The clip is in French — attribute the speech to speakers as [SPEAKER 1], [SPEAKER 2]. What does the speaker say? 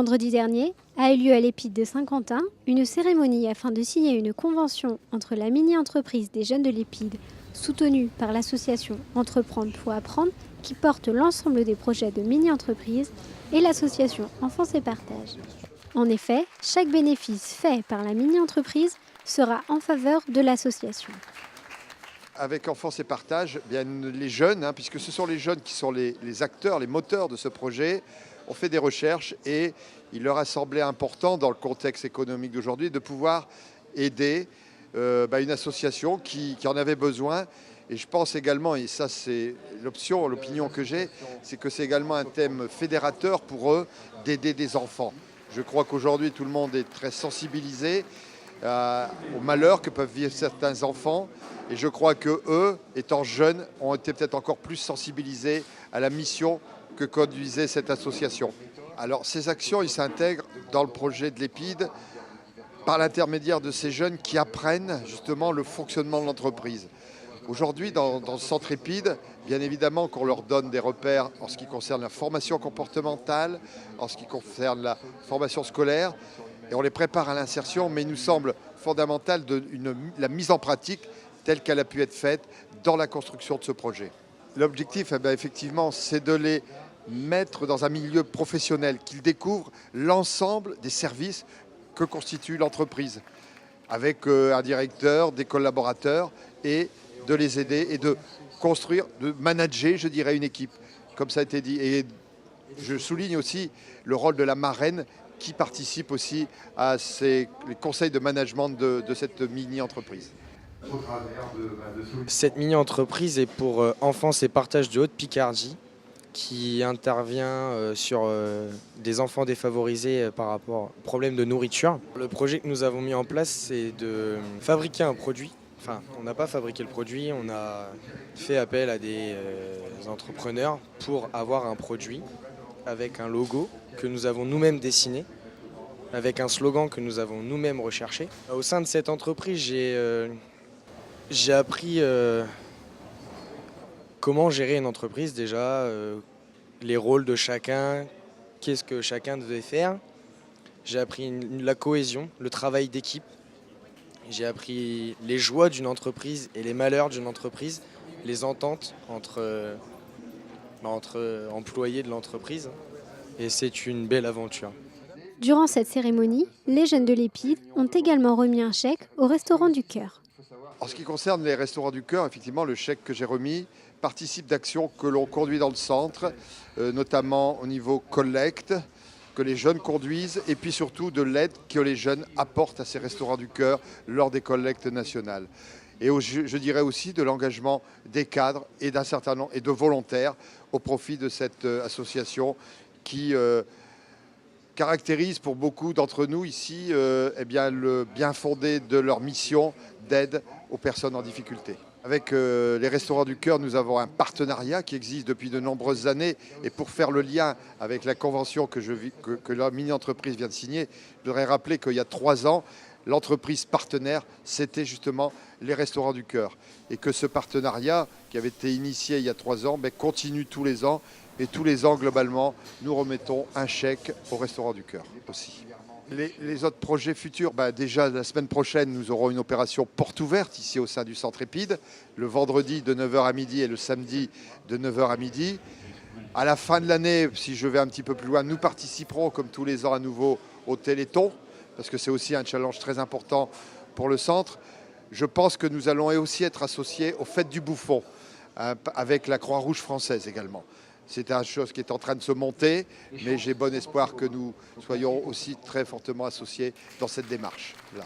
[SPEAKER 1] Vendredi dernier a eu lieu à l'Épide de Saint-Quentin une cérémonie afin de signer une convention entre la mini-entreprise des jeunes de l'Épide, soutenue par l'association Entreprendre pour apprendre, qui porte l'ensemble des projets de mini-entreprise, et l'association Enfance et Partage. En effet, chaque bénéfice fait par la mini-entreprise sera en faveur de l'association.
[SPEAKER 2] Avec Enfance et Partage, bien, les jeunes, puisque ce sont les jeunes qui sont les acteurs, les moteurs de ce projet, ont fait des recherches et il leur a semblé important, dans le contexte économique d'aujourd'hui, de pouvoir aider une association qui en avait besoin. Et je pense également, et ça c'est l'opinion que j'ai, c'est que c'est également un thème fédérateur pour eux d'aider des enfants. Je crois qu'aujourd'hui tout le monde est très sensibilisé au malheur que peuvent vivre certains enfants. Et je crois que eux, étant jeunes, ont été peut-être encore plus sensibilisés à la mission que conduisait cette association. Alors ces actions, ils s'intègrent dans le projet de l'Épide par l'intermédiaire de ces jeunes qui apprennent justement le fonctionnement de l'entreprise. Aujourd'hui, dans le centre Épide, bien évidemment qu'on leur donne des repères en ce qui concerne la formation comportementale, en ce qui concerne la formation scolaire, et on les prépare à l'insertion, mais il nous semble fondamental la mise en pratique telle qu'elle a pu être faite dans la construction de ce projet. L'objectif, effectivement, c'est de les mettre dans un milieu professionnel, qu'ils découvrent l'ensemble des services que constitue l'entreprise, avec un directeur, des collaborateurs, et de les aider et de construire, de manager, je dirais, une équipe, comme ça a été dit. Et je souligne aussi le rôle de la marraine qui participe aussi à les conseils de management de cette mini-entreprise.
[SPEAKER 3] Cette mini-entreprise est pour Enfance et Partage de Haute-Picardie, qui intervient sur des enfants défavorisés par rapport aux problèmes de nourriture. Le projet que nous avons mis en place, c'est de fabriquer un produit. Enfin, on n'a pas fabriqué le produit, on a fait appel à des entrepreneurs pour avoir un produit avec un logo que nous avons nous-mêmes dessiné, avec un slogan que nous avons nous-mêmes recherché. Au sein de cette entreprise, j'ai appris comment gérer une entreprise déjà, les rôles de chacun, qu'est-ce que chacun devait faire. J'ai appris la cohésion, le travail d'équipe. J'ai appris les joies d'une entreprise et les malheurs d'une entreprise, les ententes entre employés de l'entreprise. Et c'est une belle aventure.
[SPEAKER 1] Durant cette cérémonie, les jeunes de l'Épide ont également remis un chèque au Restaurant du Cœur.
[SPEAKER 2] En ce qui concerne les Restaurants du Cœur, effectivement, le chèque que j'ai remis participe d'actions que l'on conduit dans le centre, notamment au niveau collecte, que les jeunes conduisent, et puis surtout de l'aide que les jeunes apportent à ces Restaurants du Cœur lors des collectes nationales. Et je dirais aussi de l'engagement des cadres et d'un certain nombre et de volontaires au profit de cette association qui caractérise pour beaucoup d'entre nous ici le bien fondé de leur mission d'aide aux personnes en difficulté. Avec les Restaurants du Cœur, nous avons un partenariat qui existe depuis de nombreuses années. Et pour faire le lien avec la convention que la mini-entreprise vient de signer, je voudrais rappeler qu'il y a 3 ans, l'entreprise partenaire, c'était justement les Restaurants du Cœur. Et que ce partenariat, qui avait été initié il y a 3 ans, continue tous les ans. Et tous les ans, globalement, nous remettons un chèque au Restaurant du Cœur aussi. Les autres projets futurs, déjà la semaine prochaine, nous aurons une opération porte ouverte ici au sein du centre Épide, le vendredi de 9h à midi et le samedi de 9h à midi. À la fin de l'année, si je vais un petit peu plus loin, nous participerons comme tous les ans à nouveau au Téléthon, parce que c'est aussi un challenge très important pour le centre. Je pense que nous allons aussi être associés aux Fêtes du Bouffon, avec la Croix-Rouge française également. C'est une chose qui est en train de se monter, mais j'ai bon espoir que nous soyons aussi très fortement associés dans cette démarche-là.